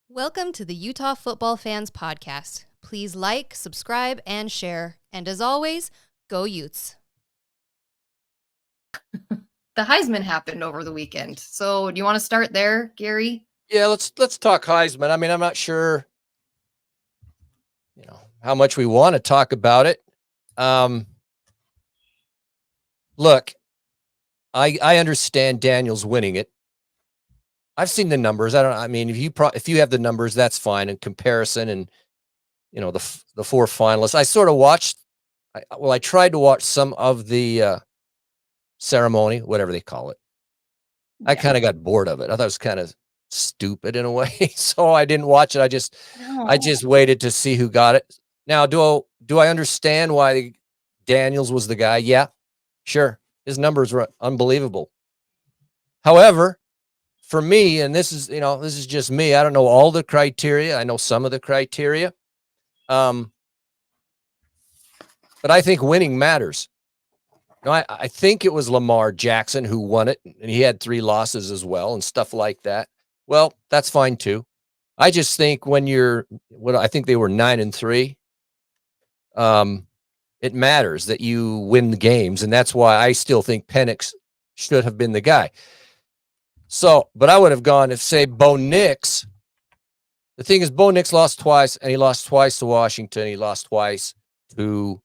Welcome to the Utah Football Fans Podcast. Please like, subscribe, and share. And as always, go Utes. The Heisman happened over the weekend. So do you want to start there, Gary? Yeah, let's talk Heisman. I mean, I'm not sure, how much we want to talk about it. Look, I understand Daniel's winning it. I've seen the numbers. If you have the numbers, that's fine in comparison. And the four finalists. I sort of watched. I tried to watch some of the ceremony, whatever they call it. Yeah. I kind of got bored of it. I thought it was kind of stupid in a way, so I didn't watch it. I just waited to see who got it. Now, do I understand why Daniels was the guy? Yeah, sure. His numbers were unbelievable. However, for me, and this is just me, I don't know all the criteria. I know some of the criteria. But I think winning matters. No, I think it was Lamar Jackson who won it, and he had 3 losses as well and stuff like that. Well, that's fine too. I just think when I think they were 9-3. It matters that you win the games, and that's why I still think Penix should have been the guy. So, but I would have gone if, say, Bo Nix. The thing is, Bo Nix lost twice, and he lost twice to Washington. He lost twice to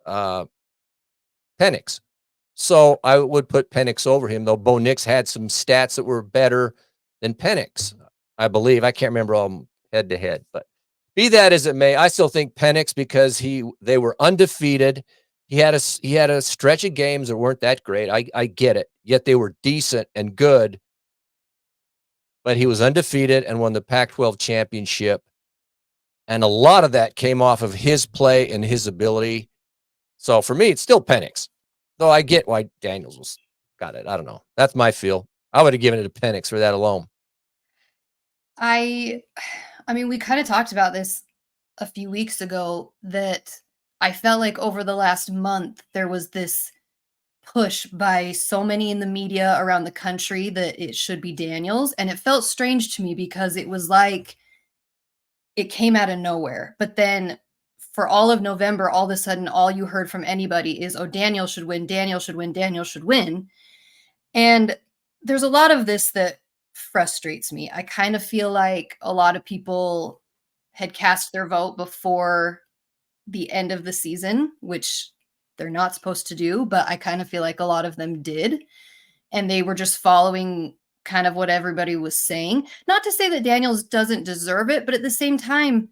Penix. So I would put Penix over him, though Bo Nix had some stats that were better than Penix, I believe. I can't remember all head to head, but be that as it may, I still think Penix because they were undefeated. He had a stretch of games that weren't that great. I get it. Yet they were decent and good. But he was undefeated and won the Pac-12 championship. And a lot of that came off of his play and his ability. So for me, it's still Penix. Though I get why Daniels got it. I don't know. That's my feel. I would have given it to Penix for that alone. I mean, we kind of talked about this a few weeks ago that I felt like over the last month, there was this push by so many in the media around the country that it should be Daniels. And it felt strange to me because it was like it came out of nowhere. But then for all of November, all of a sudden, all you heard from anybody is, oh, Daniel should win, Daniel should win, Daniel should win. And there's a lot of this that frustrates me. I kind of feel like a lot of people had cast their vote before the end of the season, which they're not supposed to do, but I kind of feel like a lot of them did. And they were just following kind of what everybody was saying. Not to say that Daniels doesn't deserve it, but at the same time,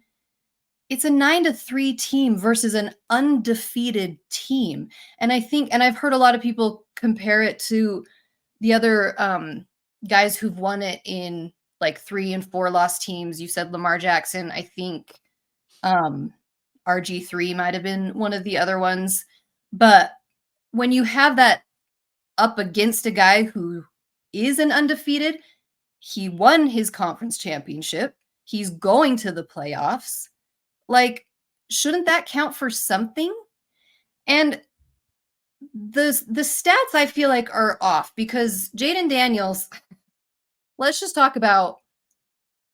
it's a 9-3 team versus an undefeated team. And I think, and I've heard a lot of people compare it to the other guys who've won it in like 3 and 4 loss teams. You said Lamar Jackson. I think RG3 might have been one of the other ones. But when you have that up against a guy who is an undefeated, he won his conference championship. He's going to the playoffs. Like, shouldn't that count for something? And the stats I feel like are off because Jaden Daniels, let's just talk about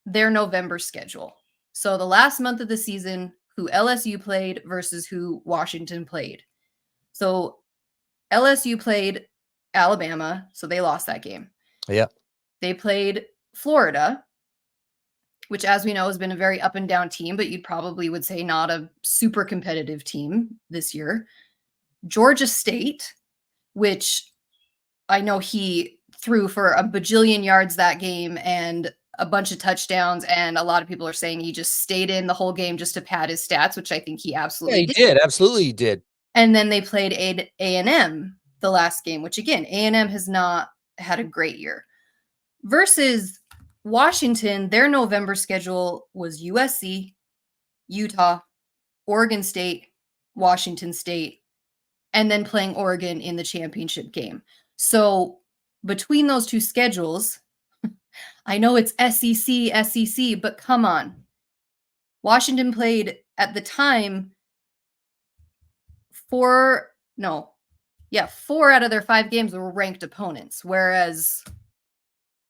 their November schedule. So the last month of the season, who LSU played versus who Washington played. So LSU played Alabama, so they lost that game. Yeah. They played Florida, which, as we know, has been a very up and down team, but you probably would say not a super competitive team this year. Georgia State, which I know he threw for a bajillion yards that game and a bunch of touchdowns, and a lot of people are saying he just stayed in the whole game just to pad his stats, which I think he absolutely did. Absolutely he did. And then they played A&M the last game, which again, A&M has not had a great year. Versus Washington, their November schedule was USC, Utah, Oregon State, Washington State, and then playing Oregon in the championship game. So between those two schedules, I know it's SEC, but come on. Washington played at the time 4 out of their 5 games were ranked opponents, whereas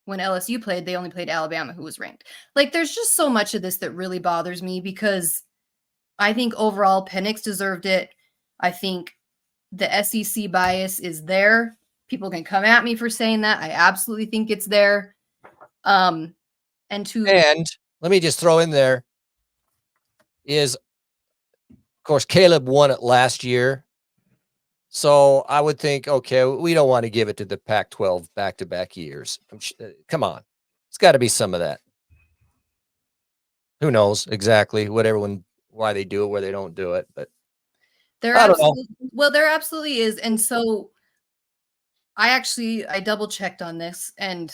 when LSU played, they only played Alabama, who was ranked. Like, there's just so much of this that really bothers me because I think overall Penix deserved it. I think the SEC bias is there. People can come at me for saying that. I absolutely think it's there. And And let me just throw in there is, of course, Caleb won it last year. So I would think, okay, we don't want to give it to the Pac-12 back-to-back years. Come on. It's got to be some of that. Who knows exactly why they do it, where they don't do it, but I don't know. there absolutely is. And so I double checked on this and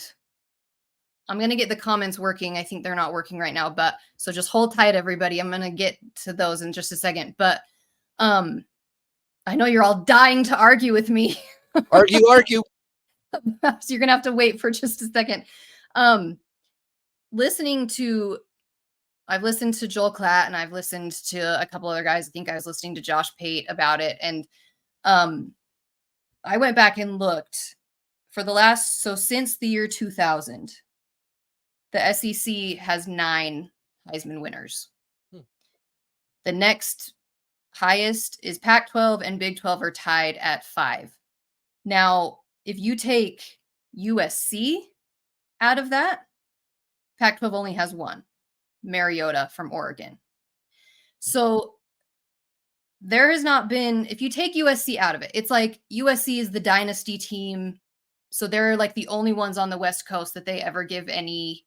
I'm going to get the comments working. I think they're not working right now, but so just hold tight, everybody. I'm going to get to those in just a second, but I know you're all dying to argue with me. Argue. So you're going to have to wait for just a second. I've listened to Joel Klatt and I've listened to a couple other guys. I think I was listening to Josh Pate about it. And I went back and looked since the year 2000, the SEC has 9 Heisman winners. The next highest is Pac-12 and Big 12 are tied at 5. Now, if you take USC out of that, Pac-12 only has 1, Mariota from Oregon. So there has not been, if you take USC out of it, it's like USC is the dynasty team. So they're like the only ones on the West Coast that they ever give any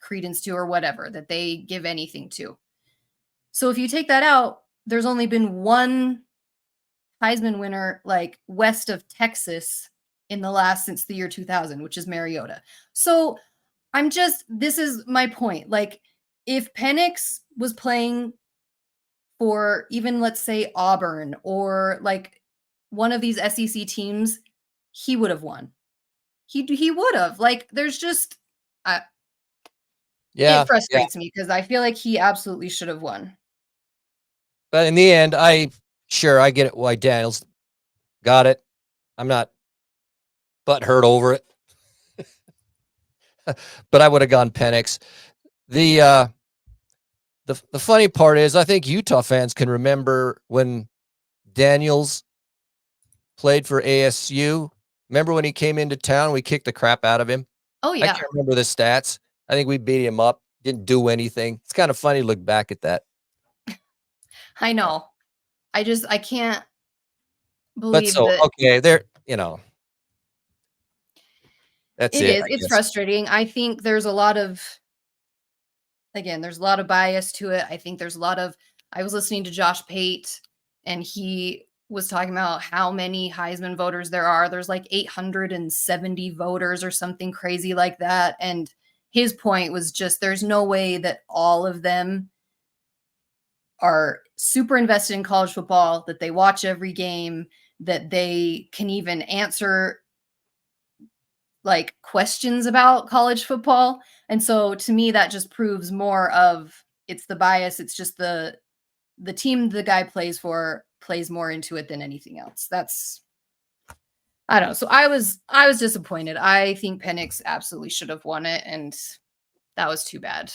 credence to or whatever, that they give anything to. So if you take that out, there's only been 1 Heisman winner like west of Texas since the year 2000, which is Mariota. So this is my point. Like, if Penix was playing for even, let's say, Auburn or like one of these SEC teams, he would have won. He would have. Like, there's just it frustrates me because I feel like he absolutely should have won. But in the end, I get it why Daniels got it. I'm not butthurt over it. But I would have gone Penix. The funny part is I think Utah fans can remember when Daniels played for ASU. Remember when he came into town, we kicked the crap out of him? Oh, yeah. I can't remember the stats. I think we beat him up, didn't do anything. It's kind of funny to look back at that. I know. I can't believe that. Okay, that's it. It's frustrating. I think there's a lot of bias to it. I think I was listening to Josh Pate and he was talking about how many Heisman voters there are. There's like 870 voters or something crazy like that. And his point was just, there's no way that all of them are super invested in college football, that they watch every game, that they can even answer like questions about college football. And so to me, that just proves more of it's the bias. It's just the team the guy plays for plays more into it than anything else. I don't know. So I was disappointed. I think Penix absolutely should have won it, and that was too bad.